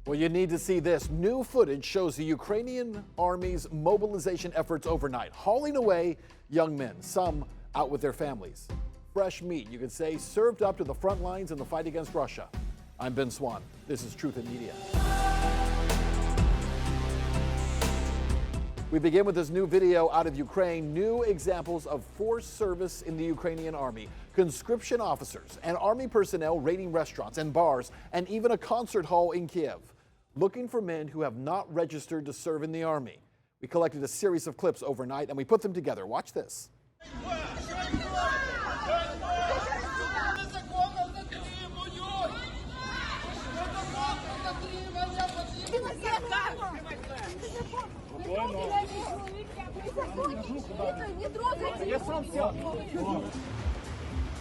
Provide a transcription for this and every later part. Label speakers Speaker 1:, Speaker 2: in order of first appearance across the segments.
Speaker 1: Well, you need to see this. New footage shows the Ukrainian army's mobilization efforts overnight, hauling away young men, some out with their families. Fresh meat, you could say, served up to the front lines in the fight against Russia. I'm Ben Swann. This is Truth in Media. We begin with this new video out of Ukraine, new examples of forced service in the Ukrainian army. Conscription officers and army personnel raiding restaurants and bars and even a concert hall in Kiev, looking for men who have not registered to serve in the army. We collected a series of clips overnight and we put them together. Watch this.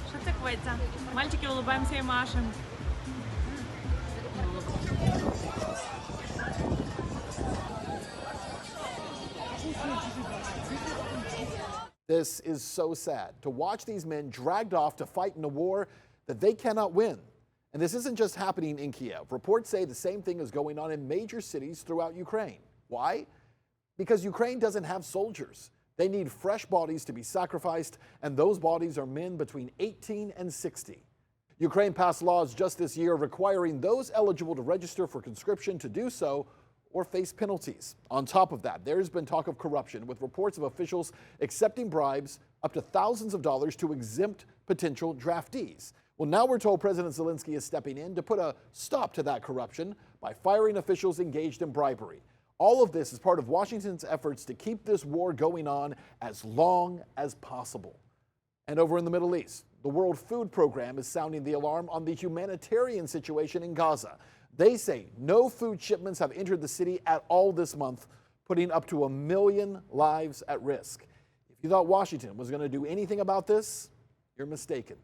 Speaker 2: Що це кветься? Мальчики, улыбаємося і машемо.
Speaker 1: This is so sad, to watch these men dragged off to fight in a war that they cannot win. And this isn't just happening in Kiev. Reports say the same thing is going on in major cities throughout Ukraine. Why? Because Ukraine doesn't have soldiers. They need fresh bodies to be sacrificed, and those bodies are men between 18 and 60. Ukraine passed laws just this year requiring those eligible to register for conscription to do so or face penalties. On top of that, there's been talk of corruption, with reports of officials accepting bribes up to thousands of dollars to exempt potential draftees. Well, now we're told President Zelensky is stepping in to put a stop to that corruption by firing officials engaged in bribery. All of this is part of Washington's efforts to keep this war going on as long as possible. And over in the Middle East, the World Food Program is sounding the alarm on the humanitarian situation in Gaza. They say no food shipments have entered the city at all this month, putting up to 1 million lives at risk. If you thought Washington was going to do anything about this, you're mistaken.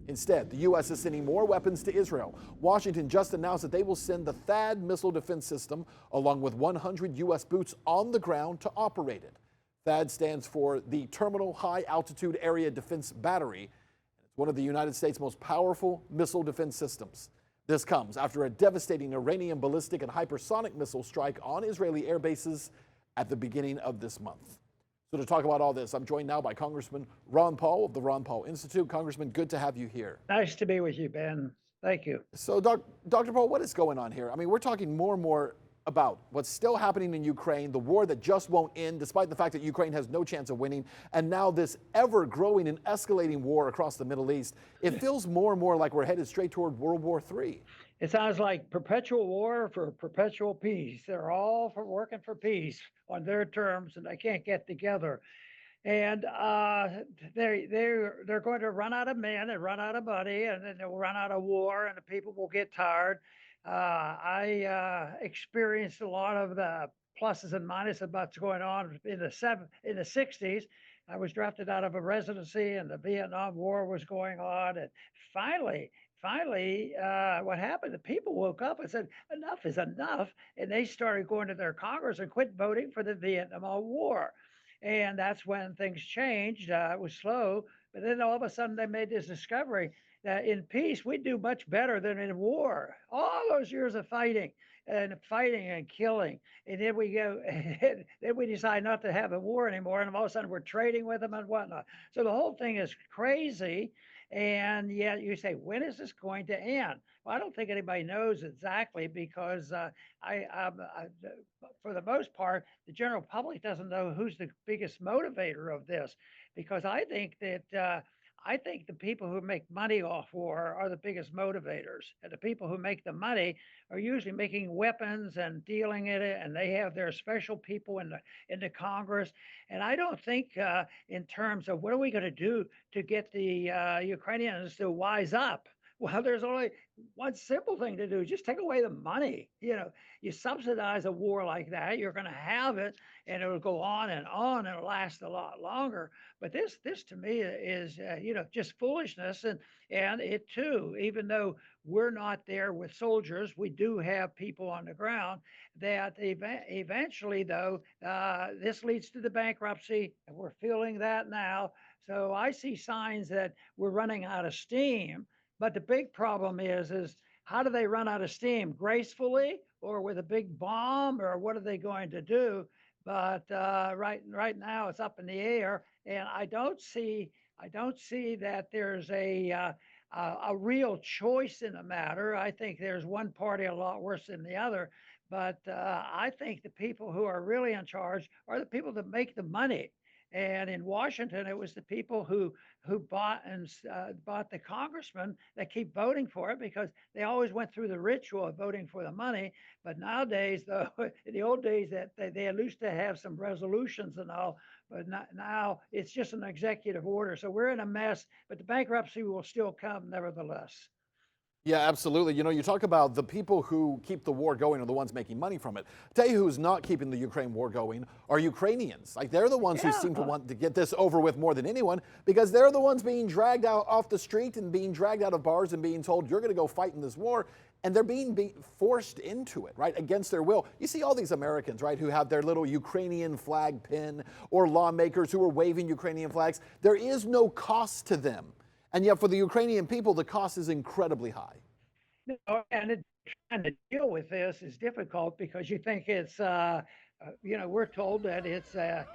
Speaker 1: Instead, the U.S. is sending more weapons to Israel. Washington just announced that they will send the THAAD missile defense system along with 100 U.S. boots on the ground to operate it. THAAD stands for the Terminal High Altitude Area Defense Battery. It's one of the United States' most powerful missile defense systems. This comes after a devastating Iranian ballistic and hypersonic missile strike on Israeli air bases at the beginning of this month. So to talk about all this, I'm joined now by Congressman Ron Paul of the Ron Paul Institute. Congressman, good to have you here.
Speaker 3: Nice to be with you, Ben. Thank you.
Speaker 1: So, Dr. Paul, what is going on here? I mean, we're talking more and more about what's still happening in Ukraine, the war that just won't end, despite the fact that Ukraine has no chance of winning, and now this ever-growing and escalating war across the Middle East. It feels more and more like we're headed straight toward World War III.
Speaker 3: It sounds like perpetual war for perpetual peace. They're all for working for peace on their terms, and they can't get together. And they're going to run out of men and run out of money, and then they'll run out of war, and the people will get tired. I experienced a lot of the pluses and minuses of what's going on in the 60s. I was drafted out of a residency, and the Vietnam War was going on, and finally, what happened? The people woke up and said, enough is enough. And they started going to their Congress and quit voting for the Vietnam War. And that's when things changed. It was slow. But then all of a sudden they made this discovery that in peace, we do much better than in war. All those years of fighting and killing. And then we go, then we decide not to have a war anymore. And all of a sudden we're trading with them and whatnot. So the whole thing is crazy. And yet you say, when is this going to end? Well, I don't think anybody knows exactly, because for the most part, the general public doesn't know who's the biggest motivator of this, because I think that the people who make money off war are the biggest motivators, and the people who make the money are usually making weapons and dealing in it, and they have their special people in the Congress. And I don't think in terms of what are we going to do to get the Ukrainians to wise up. Well, there's only one simple thing to do. Just take away the money. You subsidize a war like that, you're going to have it, and it'll go on, and it'll last a lot longer. But this to me is, just foolishness. And it too, even though we're not there with soldiers, we do have people on the ground that eventually, though, this leads to the bankruptcy, and we're feeling that now. So I see signs that we're running out of steam. But the big problem is how do they run out of steam? Gracefully, or with a big bomb, or what are they going to do? But right now it's up in the air, and I don't see that there's a real choice in the matter. I think there's one party a lot worse than the other. But I think the people who are really in charge are the people that make the money. And in Washington, it was the people who bought the congressmen that keep voting for it, because they always went through the ritual of voting for the money. But nowadays, though, in the old days, that they used to have some resolutions and all, but now it's just an executive order. So we're in a mess, but the bankruptcy will still come nevertheless.
Speaker 1: Yeah, absolutely. You talk about the people who keep the war going are the ones making money from it. Tell you who's not keeping the Ukraine war going are Ukrainians. Like, they're the ones who seem to want to get this over with more than anyone, because they're the ones being dragged out off the street and being dragged out of bars and being told, you're going to go fight in this war. And they're being forced into it, right, against their will. You see all these Americans, right, who have their little Ukrainian flag pin, or lawmakers who are waving Ukrainian flags. There is no cost to them. And yet for the Ukrainian people, the cost is incredibly high.
Speaker 3: And trying to deal with this is difficult, because you think it's, we're told that it's the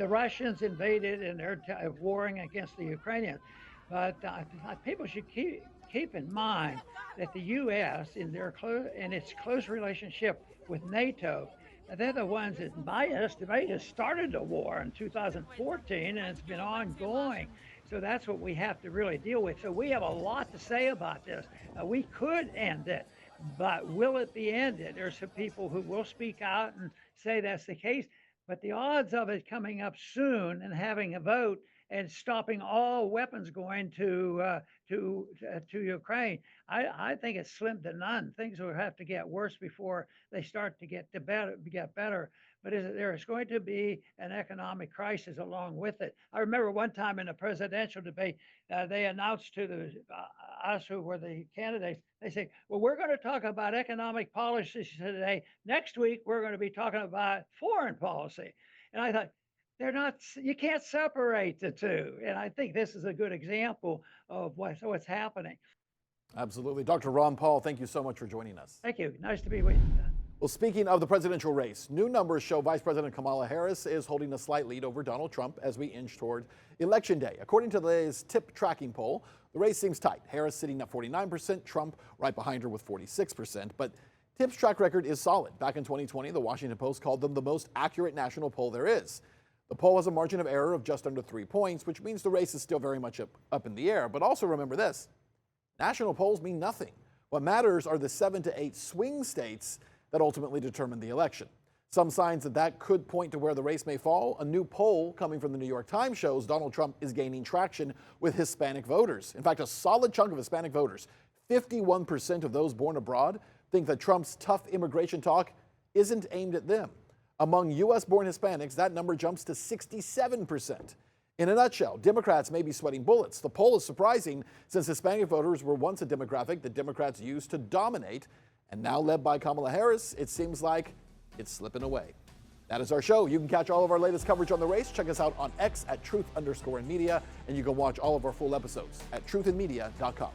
Speaker 3: Russians invaded and they're warring against the Ukrainians. But people should keep in mind that the U.S. in its close relationship with NATO, they're the ones that, in my estimation, started the war in 2014, and it's been ongoing. So that's what we have to really deal with. So we have a lot to say about this. We could end it, but will it be ended? There's some people who will speak out and say that's the case, but the odds of it coming up soon and having a vote and stopping all weapons going to Ukraine, I think it's slim to none. Things will have to get worse before they start to get better. But there's going to be an economic crisis along with it. I remember one time in a presidential debate, they announced to us who were the candidates, they say, well, we're going to talk about economic policies today. Next week, we're going to be talking about foreign policy. And I thought, you can't separate the two. And I think this is a good example of what's happening.
Speaker 1: Absolutely. Dr. Ron Paul, thank you so much for joining us.
Speaker 3: Thank you. Nice to be with you.
Speaker 1: Well, speaking of the presidential race, new numbers show Vice President Kamala Harris is holding a slight lead over Donald Trump as we inch toward Election Day. According to today's TIP tracking poll, the race seems tight. Harris sitting at 49%, Trump right behind her with 46%. But TIP's track record is solid. Back in 2020, the Washington Post called them the most accurate national poll there is. The poll has a margin of error of just under 3 points, which means the race is still very much up in the air. But also remember this, national polls mean nothing. What matters are the 7 to 8 swing states that ultimately determine the election. Some signs that could point to where the race may fall. A new poll coming from the New York Times shows Donald Trump is gaining traction with Hispanic voters. In fact, a solid chunk of Hispanic voters, 51% of those born abroad, think that Trump's tough immigration talk isn't aimed at them. Among U.S.-born Hispanics, that number jumps to 67%. In a nutshell, Democrats may be sweating bullets. The poll is surprising, since Hispanic voters were once a demographic that Democrats used to dominate. And now, led by Kamala Harris, it seems like it's slipping away. That is our show. You can catch all of our latest coverage on the race. Check us out on X at @truth_in_media, and you can watch all of our full episodes at truthinmedia.com.